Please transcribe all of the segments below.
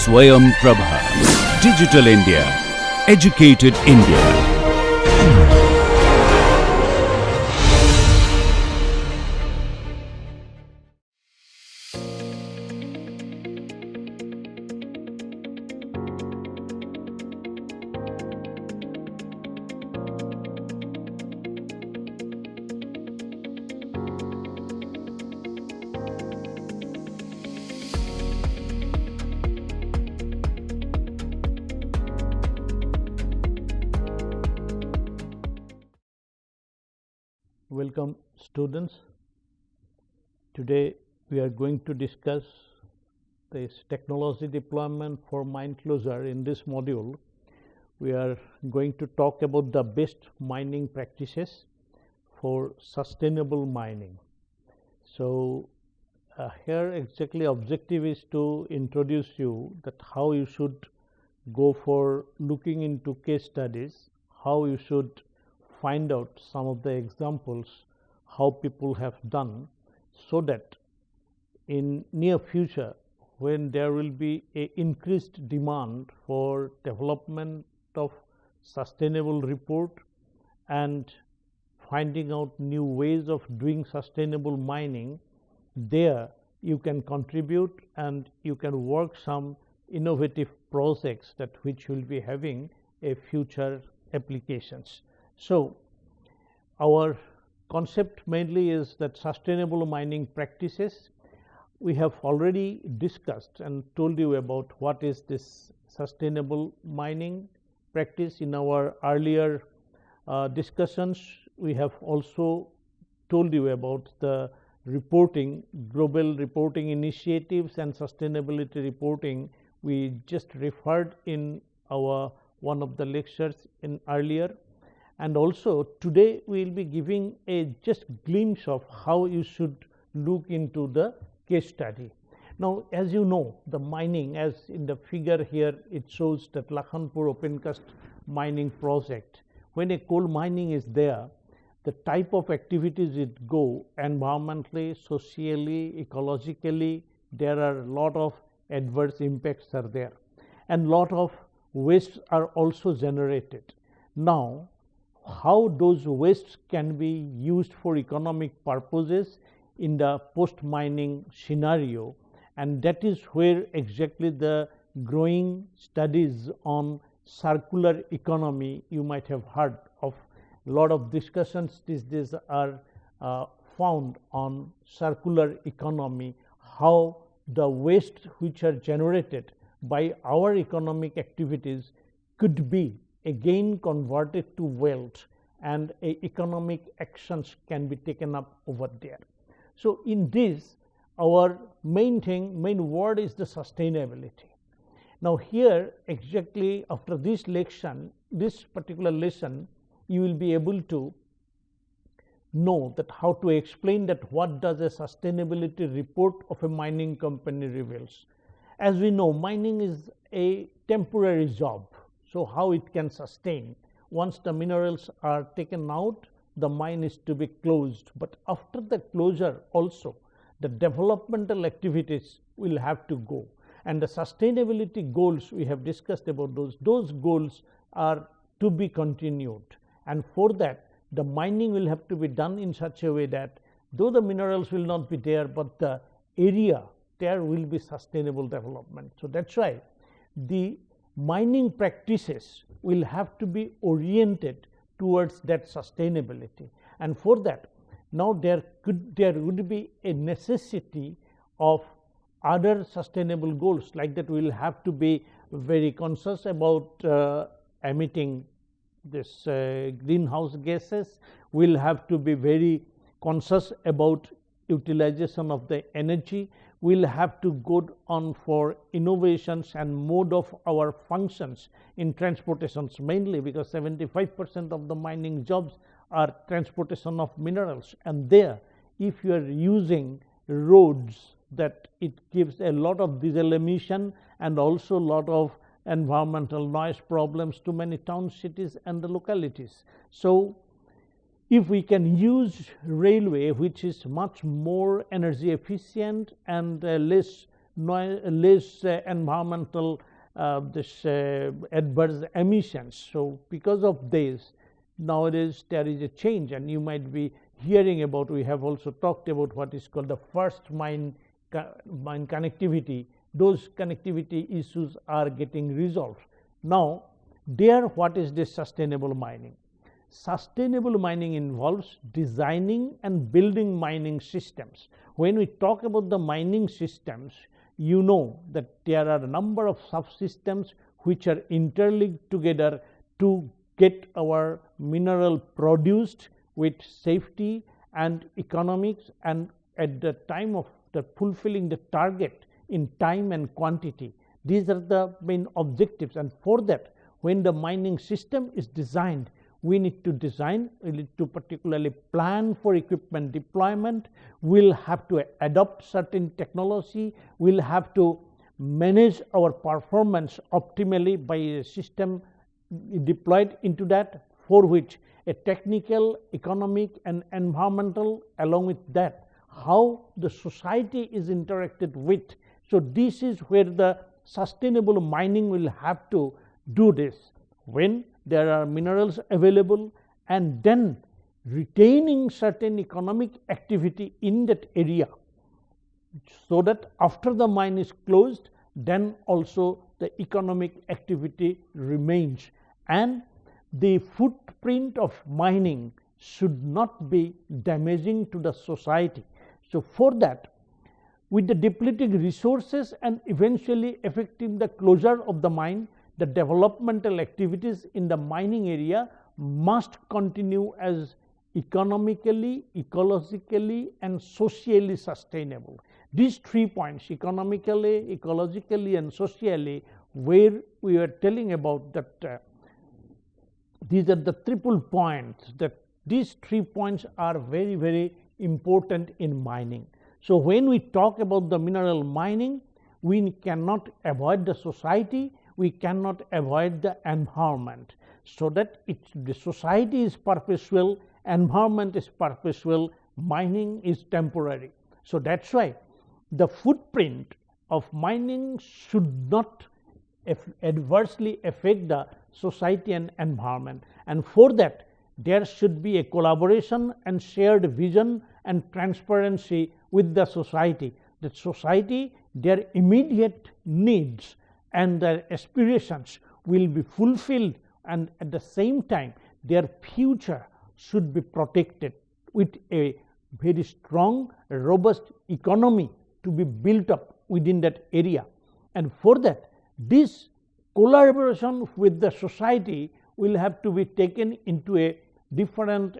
Swayam Prabha. Digital India. Educated India. Welcome students. Today we are going to discuss this technology deployment for mine closure. In this module we are going to talk about the best mining practices for sustainable mining. So here exactly objective is to introduce you that how you should go for looking into case studies, how you should find out some of the examples how people have done, so that in near future when there will be a increased demand for development of sustainable report and finding out new ways of doing sustainable mining, there you can contribute and you can work some innovative projects that which will be having a future applications. So our concept mainly is that sustainable mining practices. We have already discussed and told you about what is this sustainable mining practice in our earlier discussions. We have also told you about the reporting, global reporting initiatives and sustainability reporting. We just referred in our one of the lectures in earlier. And also today we will be giving a just glimpse of how you should look into the case study. Now, as you know, the mining, as in the figure here it shows that Lakhanpur open cast mining project. When a coal mining is there, the type of activities it go environmentally, socially, ecologically, there are a lot of adverse impacts are there and lot of wastes are also generated. Now how those wastes can be used for economic purposes in the post mining scenario, and that is where exactly the growing studies on circular economy, you might have heard of a lot of discussions these days are found on circular economy, how the waste which are generated by our economic activities could be again converted to wealth and economic actions can be taken up over there. So in this our main word is the sustainability. Now here exactly after this lesson, this particular lesson, you will be able to know that how to explain that what does a sustainability report of a mining company reveals. As we know, mining is a temporary job. So how it can sustain? Once the minerals are taken out, the mine is to be closed. But after the closure also, the developmental activities will have to go. And the sustainability goals we have discussed about those goals are to be continued. And for that, the mining will have to be done in such a way that though the minerals will not be there, but the area there will be sustainable development. So that's why the mining practices will have to be oriented towards that sustainability, and for that now there would be a necessity of other sustainable goals, like that we will have to be very conscious about emitting this greenhouse gases. We will have to be very conscious about utilization of the energy. We will have to go on for innovations and mode of our functions in transportations, mainly because 75% of the mining jobs are transportation of minerals, and there if you are using roads, that it gives a lot of diesel emission and also a lot of environmental noise problems to many towns, cities and the localities. So if we can use railway, which is much more energy efficient and less less environmental adverse emissions. So because of this, nowadays there is a change, and you might be hearing about, we have also talked about what is called the first mine connectivity. Those connectivity issues are getting resolved. Now, there, what is this sustainable mining? Sustainable mining involves designing and building mining systems. When we talk about the mining systems, you know that there are a number of subsystems which are interlinked together to get our mineral produced with safety and economics, and at the time of the fulfilling the target in time and quantity. These are the main objectives, and for that, when the mining system is designed, we need to particularly plan for equipment deployment. We'll have to adopt certain technology. We'll have to manage our performance optimally by a system deployed into that, for which a technical, economic, and environmental, along with that, how the society is interacted with. So this is where the sustainable mining will have to do this, when there are minerals available, and then retaining certain economic activity in that area, so that after the mine is closed, then also the economic activity remains, and the footprint of mining should not be damaging to the society. So for that, with the depleting resources and eventually affecting the closure of the mine, the developmental activities in the mining area must continue as economically, ecologically, and socially sustainable. These 3 points, economically, ecologically, and socially, where we are telling about that these are the triple points, that these 3 points are very, very important in mining. So when we talk about the mineral mining, we cannot avoid the society, we cannot avoid the environment, so that the society is perpetual, environment is perpetual, mining is temporary. So that's why the footprint of mining should not adversely affect the society and environment, and for that there should be a collaboration and shared vision and transparency with the society. The society, their immediate needs and their aspirations will be fulfilled, and at the same time their future should be protected with a very strong, robust economy to be built up within that area. And for that, this collaboration with the society will have to be taken into a different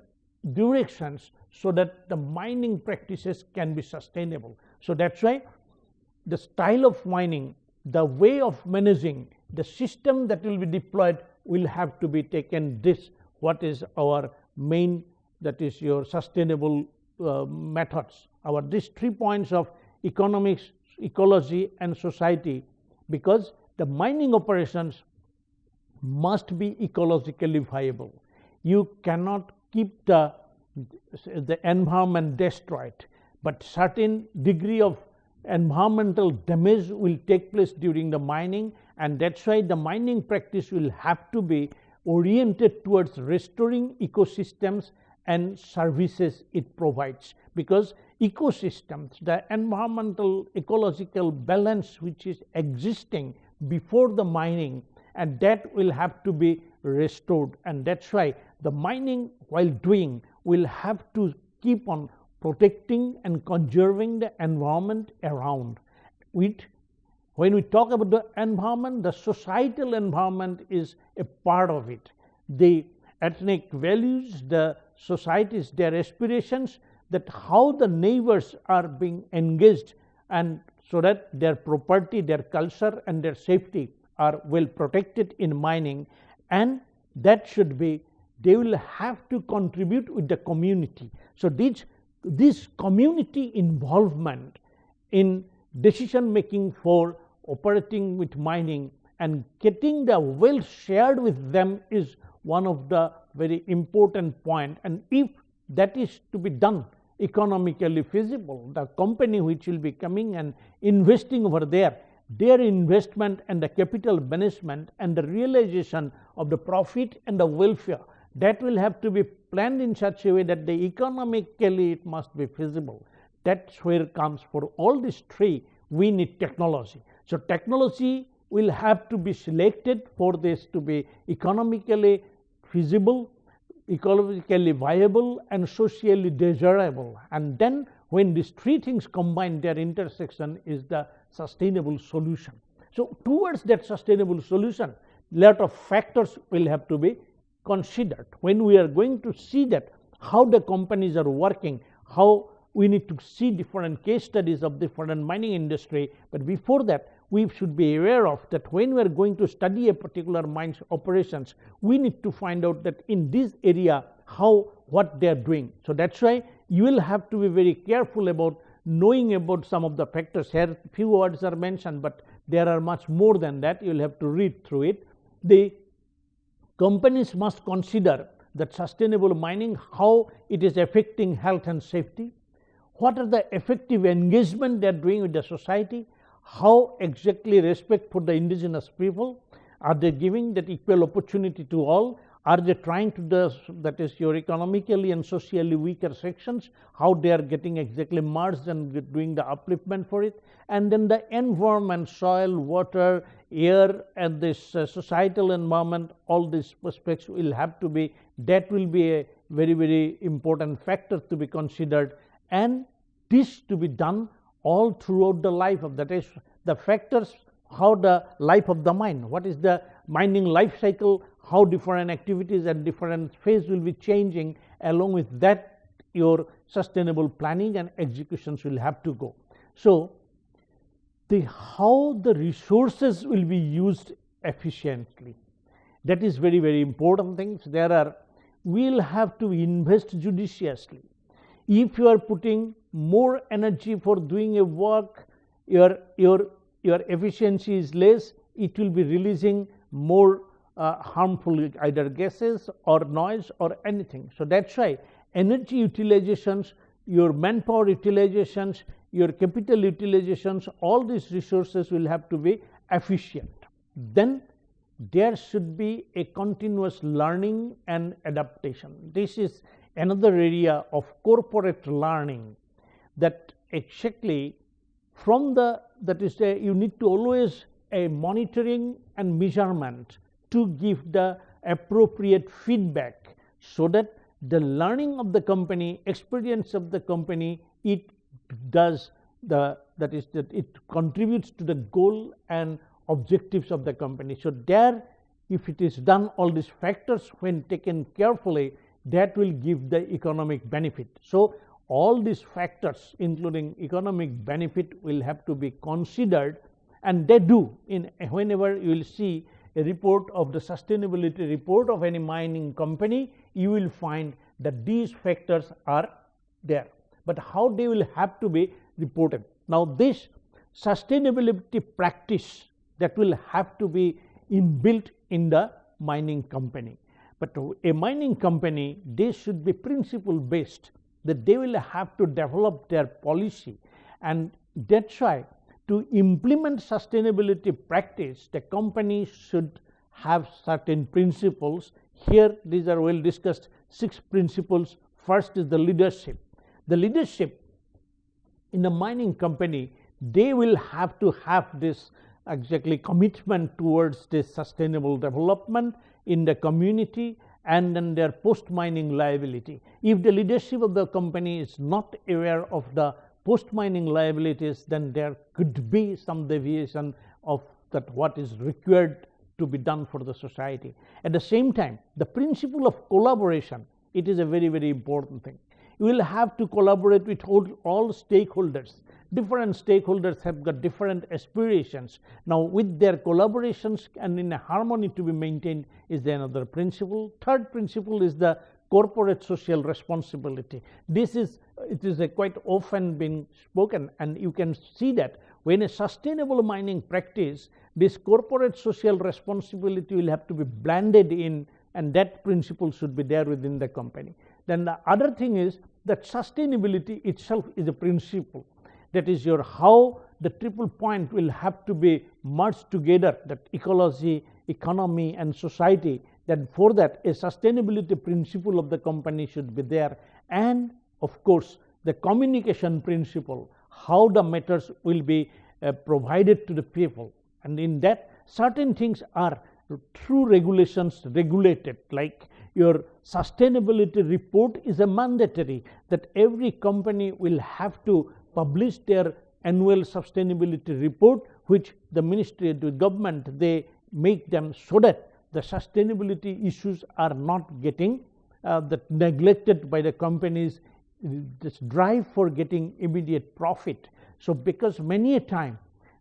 directions, so that the mining practices can be sustainable. So that's why the style of mining, the way of managing, the system that will be deployed will have to be taken this, what is our main, that is your sustainable methods. These 3 points of economics, ecology, and society, because the mining operations must be ecologically viable. You cannot keep the environment destroyed, but certain degree of environmental damage will take place during the mining, and that's why the mining practice will have to be oriented towards restoring ecosystems and services it provides, because ecosystems, the environmental ecological balance which is existing before the mining, and that will have to be restored. And that's why the mining, while doing, will have to keep on protecting and conserving the environment around. When we talk about the environment, the societal environment is a part of it. The ethnic values, the societies, their aspirations, that how the neighbors are being engaged, and so that their property, their culture, and their safety are well protected in mining, and that should be, they will have to contribute with the community. So this community involvement in decision making for operating with mining and getting the wealth shared with them is one of the very important point, and if that is to be done, economically feasible. The company which will be coming and investing over there, their investment and the capital management and the realization of the profit and the welfare, that will have to be planned in such a way that the economically it must be feasible. That's where it comes. For all these three, we need technology. So technology will have to be selected for this to be economically feasible, ecologically viable, and socially desirable. And then when these three things combine, their intersection is the sustainable solution. So towards that sustainable solution, lot of factors will have to be considered. When we are going to see that how the companies are working, how we need to see different case studies of different mining industry. But before that, we should be aware of that when we are going to study a particular mine's operations, we need to find out that in this area what they are doing. So that's why you will have to be very careful about knowing about some of the factors. Here few words are mentioned, but there are much more than that. You will have to read through it. The companies must consider that sustainable mining, how it is affecting health and safety, what are the effective engagement they are doing with the society, how exactly respect for the indigenous people, are they giving that equal opportunity to all, are they trying to do that is your economically and socially weaker sections, how they are getting exactly merged and doing the upliftment for it, and then the environment, soil, water, air, and this societal environment, all these aspects will have to be, that will be a very, very important factor to be considered, and this to be done all throughout the life of, that is the factors, how the life of the mine, what is the mining life cycle, how different activities at different phase will be changing. Along with that, your sustainable planning and executions will have to go. So how the resources will be used efficiently, that is very, very important things. We will have to invest judiciously. If you are putting more energy for doing a work, your efficiency is less, it will be releasing more harmful either gases or noise or anything. So that's why energy utilizations, your manpower utilizations, your capital utilizations, all these resources will have to be efficient. Then there should be a continuous learning and adaptation. This is another area of corporate learning, that exactly from you need to always a monitoring and measurement to give the appropriate feedback, so that the learning of the company, experience of the company, it does it contributes to the goal and objectives of the company. So there, if it is done, all these factors when taken carefully, that will give the economic benefit. So all these factors including economic benefit will have to be considered, and they do. Whenever you will see a report of the sustainability report of any mining company, you will find that these factors are there, but how they will have to be reported. Now this sustainability practice, that will have to be inbuilt in the mining company. But a mining company, they should be principle based, that they will have to develop their policy, and that's why to implement sustainability practice, the company should have certain principles. Here these are well discussed 6 principles. First is the leadership. The leadership in the mining company, they will have to have this exactly commitment towards this sustainable development in the community and then their post mining liability. If the leadership of the company is not aware of the post mining liabilities, then there could be some deviation of that what is required to be done for the society. At the same time, the principle of collaboration, it is a very, very important thing. You will have to collaborate with all stakeholders. Different stakeholders have got different aspirations. Now with their collaborations and in a harmony to be maintained is another principle. Third principle is the corporate social responsibility. It is a quite often been spoken, and you can see that when a sustainable mining practice, this corporate social responsibility will have to be blended in, and that principle should be there within the company. Then the other thing is that sustainability itself is a principle. That is how the triple point will have to be merged together, that ecology, economy and society, that for that a sustainability principle of the company should be there, and of course the communication principle, how the matters will be provided to the people, and in that certain things are through regulations regulated, like your sustainability report is a mandatory, that every company will have to publish their annual sustainability report, which the ministry, the government, they make them so that the sustainability issues are not getting neglected by the companies, this drive for getting immediate profit. So because many a time,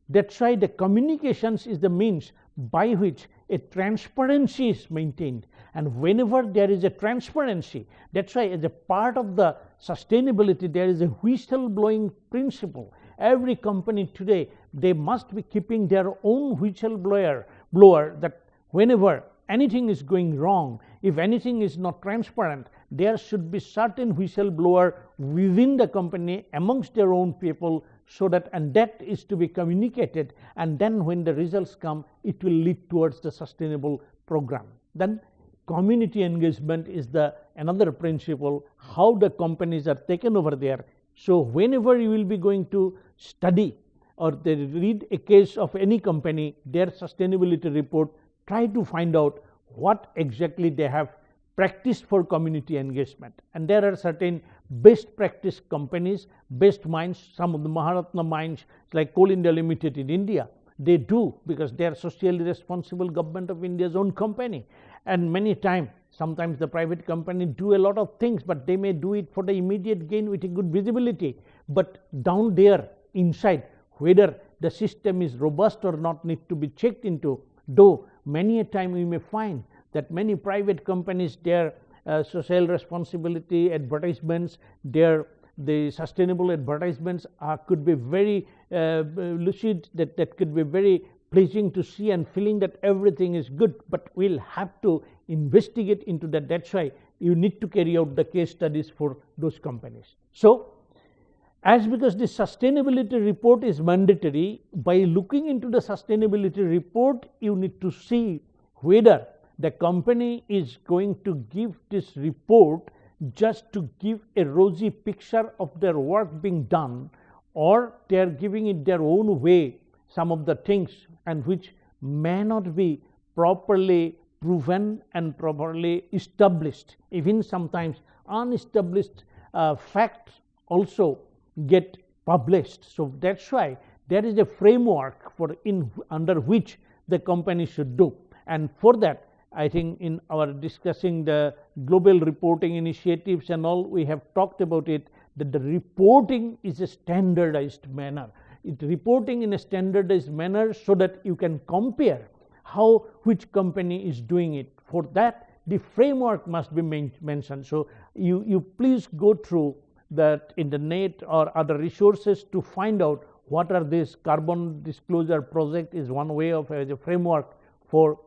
that's why the communications is the means by which a transparency is maintained, and whenever there is a transparency, that's why as a part of the sustainability there is a whistle blowing principle. Every company today, they must be keeping their own whistle blower, that whenever anything is going wrong, if anything is not transparent, there should be certain whistleblower within the company amongst their own people, so that, and that is to be communicated, and then when the results come, it will lead towards the sustainable program. Then community engagement is the another principle, how the companies are taken over there. So whenever you will be going to study or they read a case of any company, their sustainability report, try to find out what exactly they have practiced for community engagement. And there are certain best practice companies, best mines, some of the Maharatna mines like Coal India Limited in India, they do, because they are socially responsible government of India's own company. And many times, sometimes the private company do a lot of things, but they may do it for the immediate gain with a good visibility. But down there inside, whether the system is robust or not need to be checked into, though many a time we may find that many private companies, their social responsibility advertisements, the sustainable advertisements could be very lucid, that could be very pleasing to see and feeling that everything is good, but we'll have to investigate into that. That's why you need to carry out the case studies for those companies. So as because the sustainability report is mandatory, by looking into the sustainability report, you need to see whether the company is going to give this report just to give a rosy picture of their work being done, or they are giving it their own way, some of the things, and which may not be properly proven and properly established. Even sometimes unestablished facts also get published. So that's why there is a framework for under which the company should do. And for that, I think in our discussing the global reporting initiatives and all, we have talked about it, that the reporting is a standardized manner. Reporting in a standardized manner so that you can compare how which company is doing it. For that, the framework must be mentioned. So you please go through that in the net or other resources to find out what are these. Carbon disclosure project is one way of as a framework for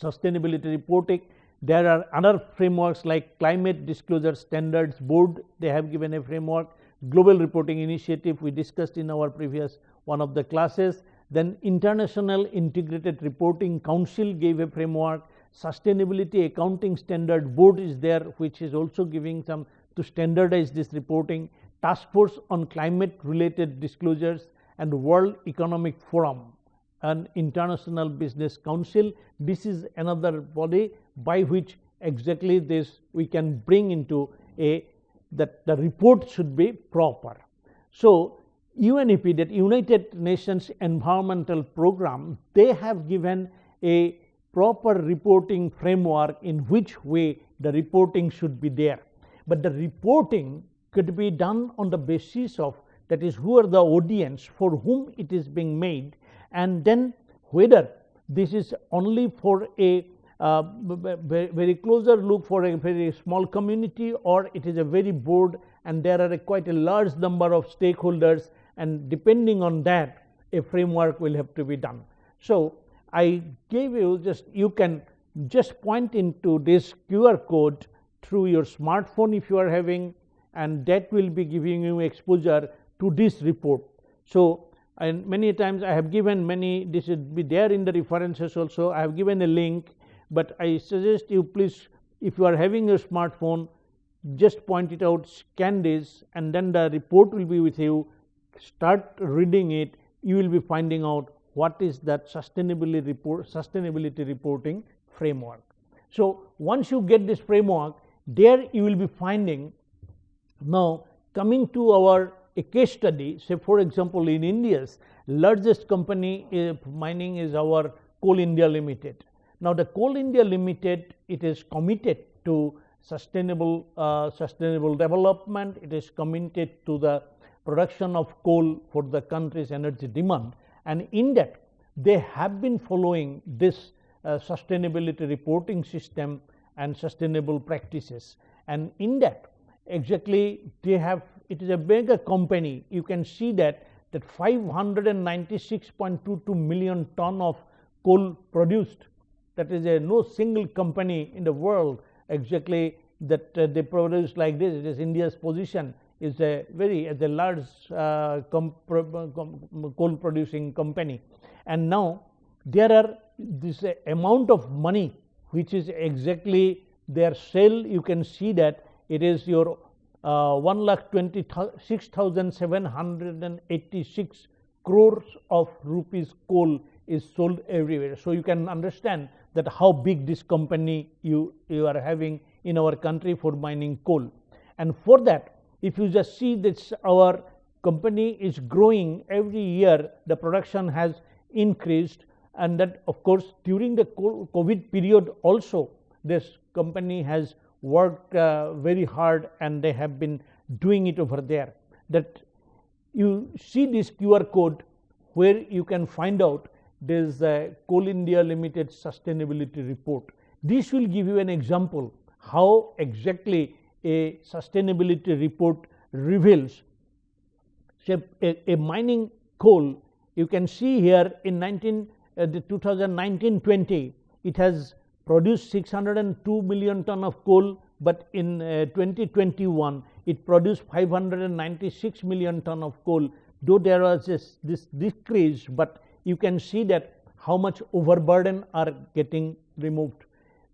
sustainability reporting. There are other frameworks like Climate Disclosure Standards Board, they have given a framework. Global Reporting Initiative we discussed in our previous one of the classes. Then International Integrated Reporting Council gave a framework. Sustainability Accounting Standard Board is there, which is also giving some to standardize this reporting. Task Force on Climate Related Disclosures, and World Economic Forum and International Business Council. This is another body by which exactly this we can bring into that the report should be proper. So UNEP, that United Nations Environmental Program, they have given a proper reporting framework in which way the reporting should be there. But the reporting could be done on the basis of, that is, who are the audience for whom it is being made, and then whether this is only for a very closer look for a very small community, or it is a very broad and there are quite a large number of stakeholders, and depending on that a framework will have to be done. So I gave you just, you can just point into this QR code through your smartphone if you are having, and that will be giving you exposure to this report. So, and many times I have given many, this should be there in the references also, I have given a link, but I suggest you please, if you are having a smartphone, just point it out, scan this, and then the report will be with you, start reading it, you will be finding out what is that sustainability reporting framework. So, once you get this framework, there you will be finding. Now, coming to our a case study, say for example, in India's largest company mining is our Coal India Limited. Now, the Coal India Limited, it is committed to sustainable development, it is committed to the production of coal for the country's energy demand, and in that they have been following this sustainability reporting system and sustainable practices, and in that exactly they have, it is a mega company. You can see that 596.22 million ton of coal produced, that is no single company in the world exactly that they produce like this. It is India's position is a very as a large coal producing company, and now there are this amount of money which is exactly their sale. You can see that it is your 1,26,786 crores of rupees coal is sold everywhere. So, you can understand that how big this company you are having in our country for mining coal. And for that, if you just see this, our company is growing every year, the production has increased, and that of course during the COVID period also this company has worked very hard, and they have been doing it over there. That you see this QR code where you can find out this Coal India Limited sustainability report. This will give you an example how exactly a sustainability report reveals. So, a mining coal, you can see here in 2019-20, it has produced 602 million ton of coal, but in 2021 it produced 596 million ton of coal. Though there was this decrease, but you can see that how much overburden are getting removed,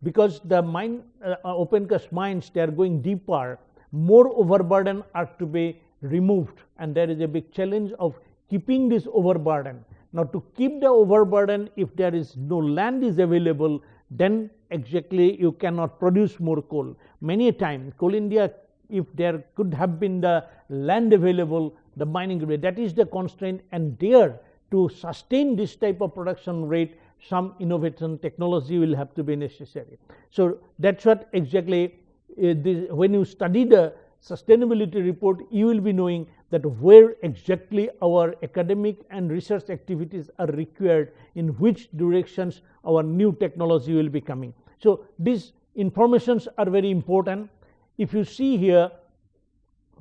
because the mine open cast mines, they are going deeper, more overburden are to be removed, and there is a big challenge of keeping this overburden. Now, to keep the overburden, if there is no land is available, then exactly you cannot produce more coal. Many a time Coal India, if there could have been the land available, the mining rate, that is the constraint, and there to sustain this type of production rate, some innovation technology will have to be necessary. So, that is what exactly when you study the sustainability report, you will be knowing that where exactly our academic and research activities are required, in which directions our new technology will be coming. So, these informations are very important. If you see here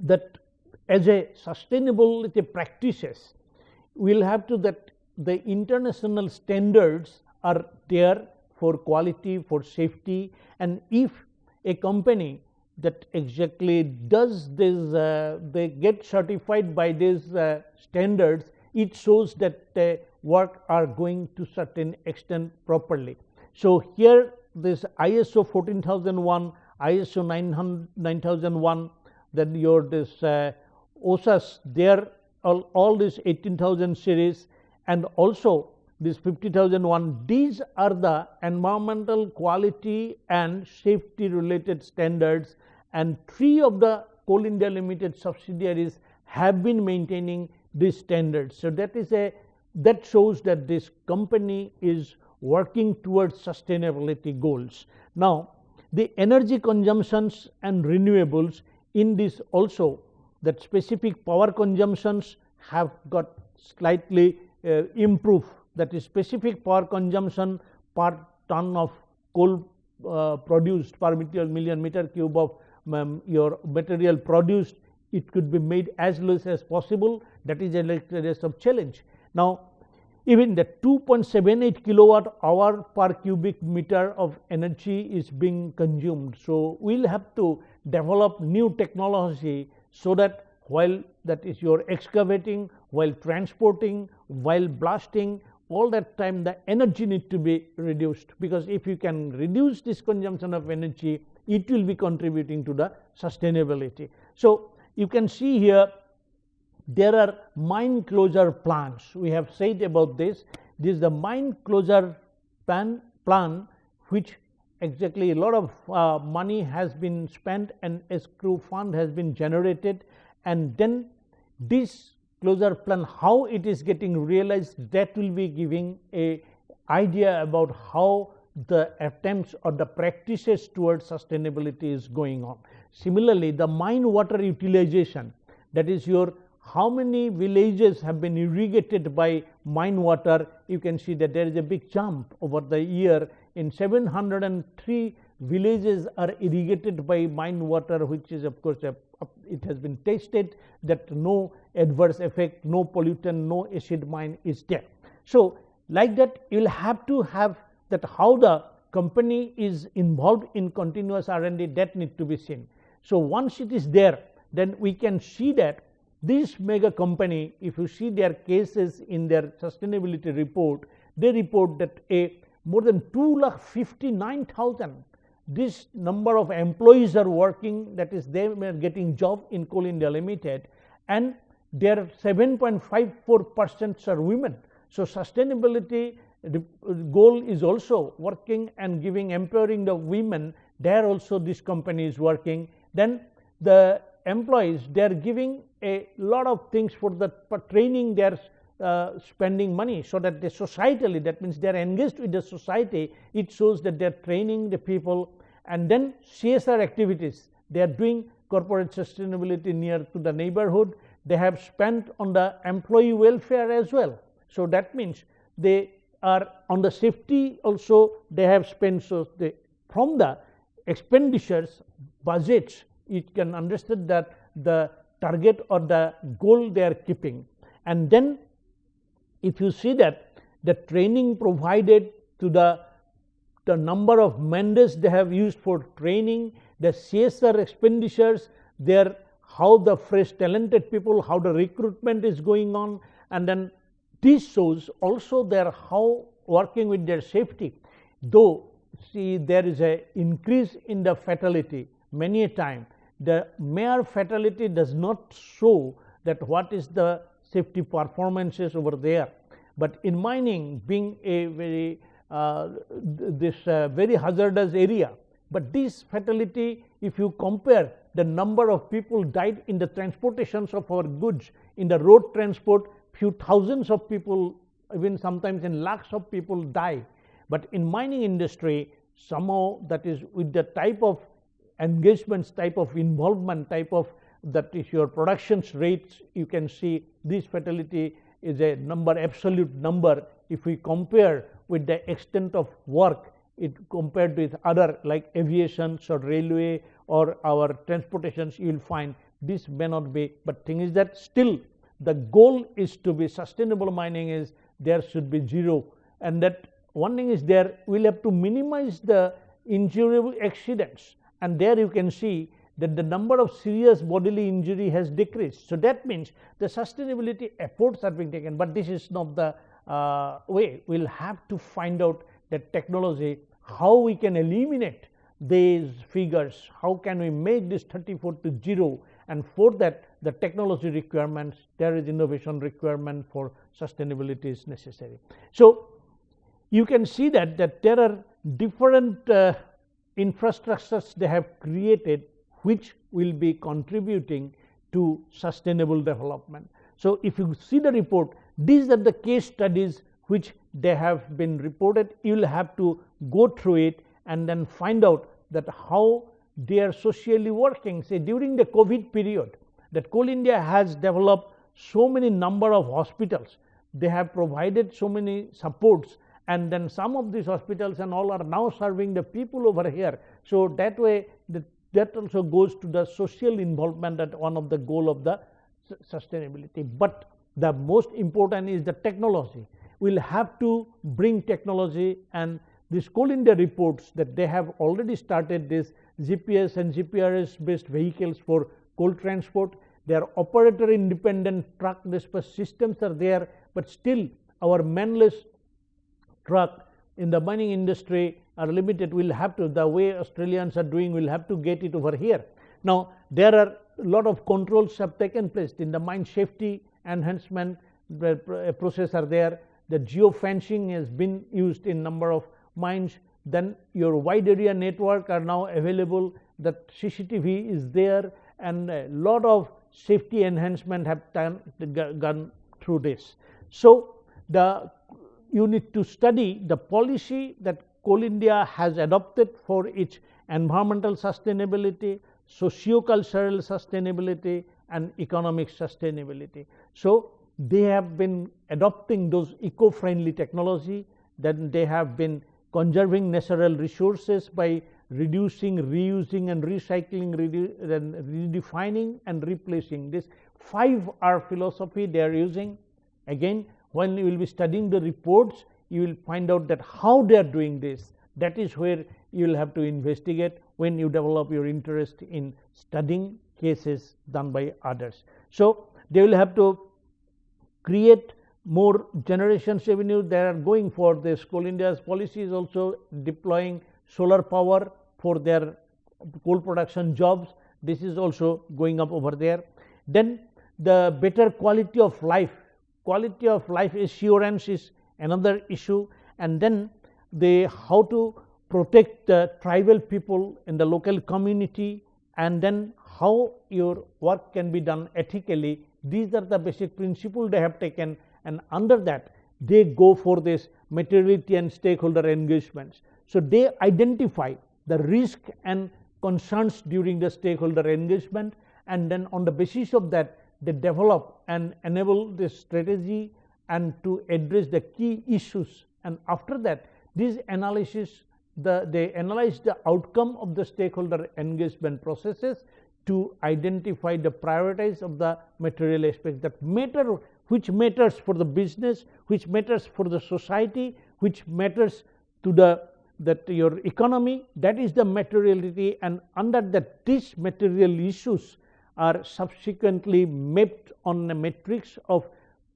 that as a sustainability practices, we will have to that the international standards are there for quality, for safety, and if a company that exactly does this, they get certified by these standards, it shows that the work are going to certain extent properly. So, here this ISO 14001, ISO 9001, then your this OSAS, there all this 18,000 series, and also this 50,001, these are the environmental quality and safety related standards, and 3 of the Coal India Limited subsidiaries have been maintaining these standards. So, that is that shows that this company is working towards sustainability goals. Now, the energy consumptions and renewables, in this also that specific power consumptions have got slightly improved, that is specific power consumption per ton of coal produced, per million meter cube of your material produced, it could be made as less as possible. That is a some challenge. Now, even the 2.78 kilowatt hour per cubic meter of energy is being consumed. So, we will have to develop new technology so that while that is you're excavating, while transporting, while blasting, all that time the energy need to be reduced, because if you can reduce this consumption of energy, it will be contributing to the sustainability. So you can see here there are mine closure plans. We have said about this. This is the mine closure plan which exactly a lot of money has been spent and escrow fund has been generated, and then this closure plan, how it is getting realized, that will be giving a idea about how the attempts or the practices towards sustainability is going on. Similarly, the mine water utilization, that is your how many villages have been irrigated by mine water, you can see that there is a big jump over the year. In 703 villages are irrigated by mine water, which is of course it has been tested that no adverse effect, no pollutant, no acid mine is there. So like that you will have to have that how the company is involved in continuous R&D, that need to be seen. So once it is there, then we can see that this mega company, if you see their cases in their sustainability report, they report that a more than 2,59,000 this number of employees are working, that is they are getting job in Coal India Limited, and their 7.54% are women. So sustainability goal is also working and giving, empowering the women. There also this company is working. Then the employees, they are giving a lot of things for training, they are spending money so that the societally, that means they are engaged with the society, it shows that they are training the people. And then CSR activities, they are doing corporate sustainability near to the neighborhood, they have spent on the employee welfare as well. So that means they are on the safety also they have spent. So they, from the expenditures, budgets, you can understand that the target or the goal they are keeping. And then if you see that the training provided to the number of mandates they have used for training, the CSR expenditures, their how the fresh talented people, how the recruitment is going on, and then this shows also their how working with their safety. Though see there is a increase in the fatality many a time, the mere fatality does not show that what is the safety performances over there. But in mining being a very very hazardous area, but this fatality, if you compare the number of people died in the transportations of our goods, in the road transport, few thousands of people, even sometimes in lakhs of people die. But in mining industry, somehow that is with the type of engagements, type of involvement, type of that is your production rates, you can see this fatality is a number, absolute number. If we compare with the extent of work, it compared with other like aviation or railway or our transportations, you will find this may not be. But thing is that still the goal is to be sustainable mining, is there should be zero, and that one thing is there we will have to minimize the injuriable accidents, and there you can see that the number of serious bodily injury has decreased. So that means the sustainability efforts are being taken, but this is not the way. We will have to find out that technology, how we can eliminate these figures, how can we make this 34 to 0, and for that the technology requirements, there is innovation requirement for sustainability is necessary. So you can see that there are different infrastructures they have created which will be contributing to sustainable development. So if you see the report, these are the case studies which they have been reported. You will have to go through it and then find out that how they are socially working. Say during the COVID period, that Coal India has developed so many number of hospitals, they have provided so many supports, and then some of these hospitals and all are now serving the people over here. So that way that also goes to the social involvement, that one of the goal of the sustainability. But the most important is the technology. We will have to bring technology, and this Coal India reports that they have already started this GPS and GPRS based vehicles for coal transport. They are operator independent truck dispatch systems are there, but still our manless truck in the mining industry are limited. We'll have to, the way Australians are doing, we'll have to get it over here. Now there are a lot of controls have taken place in the mine safety enhancement process are there. The geofencing has been used in number of mines. Then your wide area network are now available, that CCTV is there, and a lot of safety enhancement have gone through this. So you need to study the policy that Coal India has adopted for its environmental sustainability, socio-cultural sustainability, and economic sustainability. So they have been adopting those eco-friendly technology, then they have been conserving natural resources by reducing, reusing and recycling, redefining and replacing. This 5R philosophy they are using. Again, when you will be studying the reports, you will find out that how they are doing this. That is where you will have to investigate when you develop your interest in studying cases done by others. So they will have to create more generations revenue. They are going for this. Coal India's policy is also deploying solar power for their coal production jobs. This is also going up over there. Then the better quality of life assurance is another issue, and then how to protect the tribal people in the local community, and then how your work can be done ethically. These are the basic principles they have taken, and under that they go for this materiality and stakeholder engagements. So they identify the risk and concerns during the stakeholder engagement, and then on the basis of that they develop and enable this strategy and to address the key issues. And after that, this analysis, they analyze the outcome of the stakeholder engagement processes to identify the priorities of the material aspects that matter, which matters for the business, which matters for the society, which matters to your economy. That is the materiality, and under that these material issues are subsequently mapped on a matrix of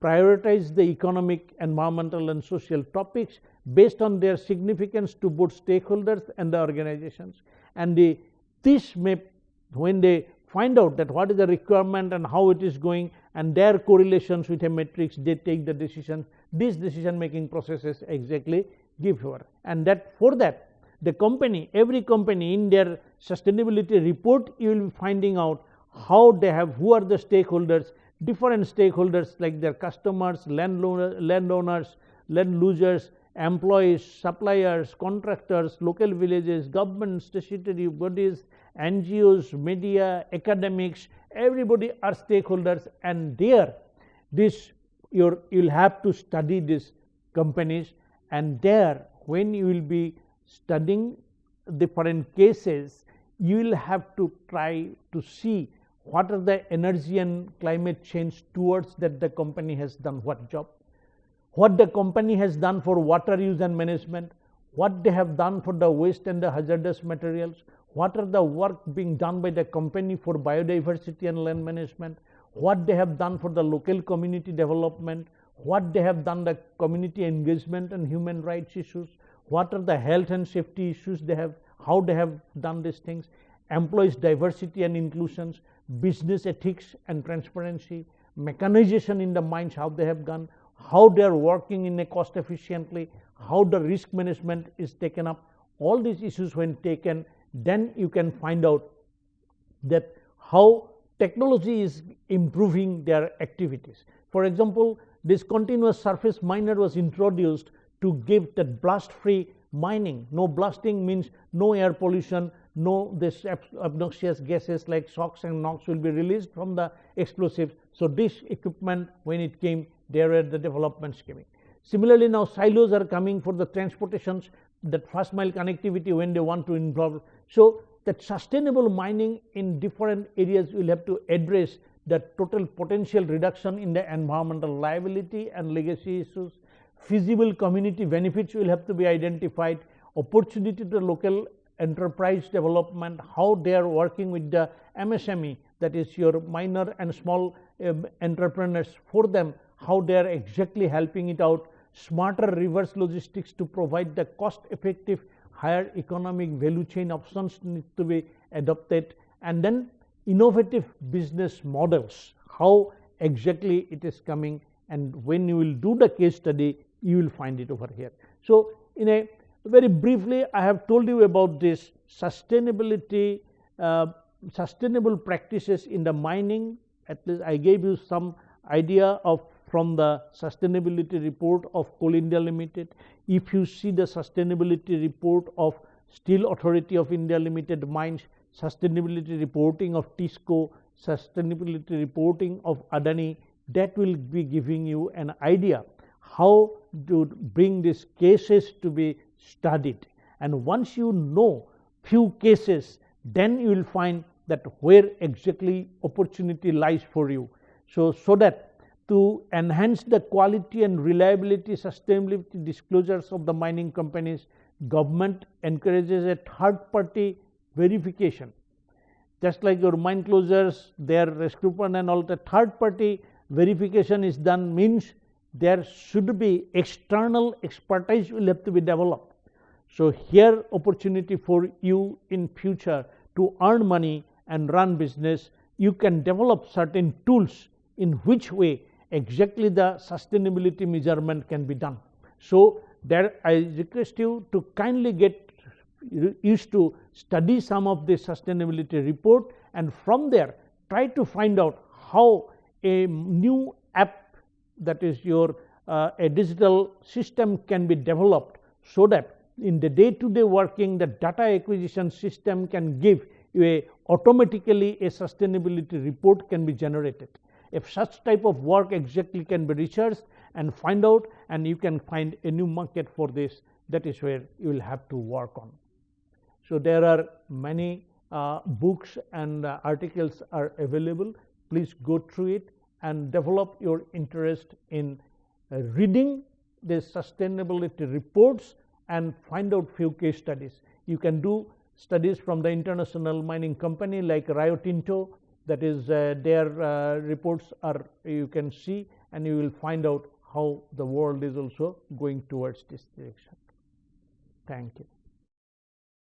prioritize the economic, environmental and social topics based on their significance to both stakeholders and the organizations. And this map, when they find out that what is the requirement and how it is going and their correlations with a matrix, they take the decision. These decision making processes exactly give over, and that for that the company, every company in their sustainability report, you will be finding out how they have, who are the stakeholders, different stakeholders like their customers, landowners, land users, employees, suppliers, contractors, local villages, government, statutory bodies, NGOs, media, academics, everybody are stakeholders, and there you'll have to study these companies, and there when you will be studying different cases, you will have to try to see what are the energy and climate change towards that the company has done what job, what the company has done for water use and management, what they have done for the waste and the hazardous materials, what are the work being done by the company for biodiversity and land management, what they have done for the local community development, what they have done the community engagement and human rights issues, what are the health and safety issues they have, how they have done these things, employees diversity and inclusions, business ethics and transparency, mechanization in the mines, how they have done, how they are working in a cost efficiently, how the risk management is taken up. All these issues when taken, then you can find out that how technology is improving their activities. For example, this continuous surface miner was introduced to give that blast free mining. No blasting means no air pollution, no this obnoxious gases like SOx and NOx will be released from the explosives. So this equipment, when it came, there were the developments coming. Similarly, now silos are coming for the transportations, that first mile connectivity when they want to involve. So that sustainable mining in different areas will have to address the total potential reduction in the environmental liability and legacy issues. Feasible community benefits will have to be identified, opportunity to local enterprise development, how they are working with the MSME, that is your minor and small entrepreneurs, for them how they are exactly helping it out. Smarter reverse logistics to provide the cost effective higher economic value chain options need to be adopted, and then innovative business models, how exactly it is coming, and when you will do the case study you will find it over here. So in a very briefly I have told you about this sustainability, sustainable practices in the mining. At least I gave you some idea of from the sustainability report of Coal India Limited. If you see the sustainability report of Steel Authority of India Limited Mines, sustainability reporting of TISCO, sustainability reporting of Adani, that will be giving you an idea how to bring these cases to be studied. And once you know few cases, then you will find that where exactly opportunity lies for you. So that to enhance the quality and reliability sustainability disclosures of the mining companies, government encourages a third party verification. Just like your mine closures, their recruitment and all, the third party verification is done, means there should be external expertise will have to be developed. So here opportunity for you in future to earn money and run business, you can develop certain tools in which way exactly the sustainability measurement can be done. So there I request you to kindly get used to study some of the sustainability report, and from there try to find out how a new app, that is your a digital system, can be developed, so that in the day-to-day working the data acquisition system can give you a automatically a sustainability report can be generated. If such type of work exactly can be researched and find out, and you can find a new market for this, that is where you will have to work on. So there are many books and articles are available. Please go through it and develop your interest in reading the sustainability reports and find out few case studies. You can do studies from the international mining company like Rio Tinto, that is their reports are you can see, and you will find out how the world is also going towards this direction. Thank you.